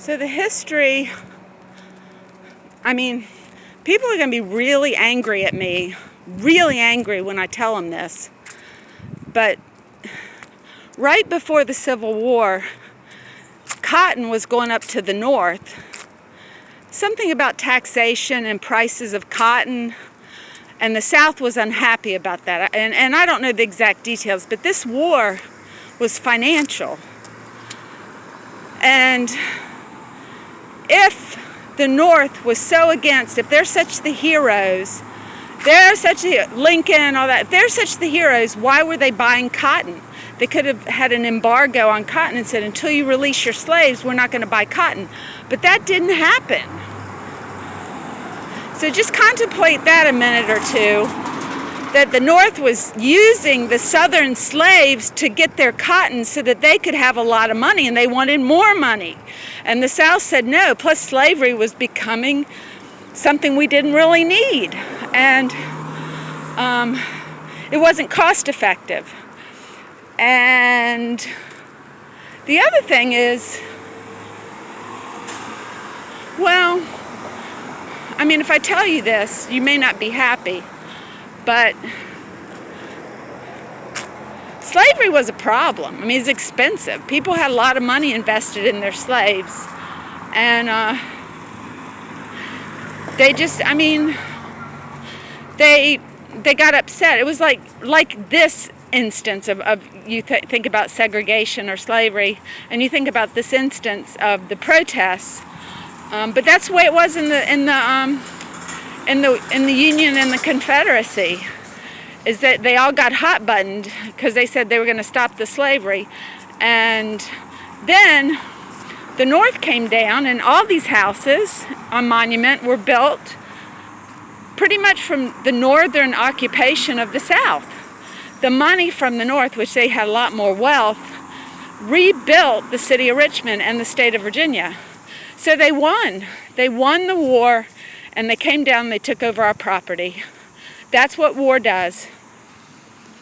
So the history, people are going to be really angry at me, really angry when I tell them this. But right before the Civil War, cotton was going up to the north. Something about taxation and prices of cotton, and the South was unhappy about that. And I don't know the exact details, but this war was financial. And if the North was so against, if they're such the heroes, they're such Lincoln, all that, if they're such the heroes, why were they buying cotton? They could have had an embargo on cotton and said, until you release your slaves, we're not going to buy cotton. But that didn't happen. So just contemplate that a minute or two, that the North was using the Southern slaves to get their cotton so that they could have a lot of money, and they wanted more money. And the South said no, plus slavery was becoming something we didn't really need. And it wasn't cost effective. And the other thing is, well, if I tell you this, you may not be happy, but slavery was a problem. It's expensive. People had a lot of money invested in their slaves. And they just, they got upset. It was like this instance of you think about segregation or slavery, and you think about this instance of the protests. But that's the way it was in the Union and the Confederacy, is that they all got hot buttoned because they said they were going to stop the slavery. And then the North came down, and all these houses on Monument were built pretty much from the northern occupation of the South. The money from the North, which they had a lot more wealth, rebuilt the city of Richmond and the state of Virginia. So they won. They won the war, and they came down and they took over our property. That's what war does.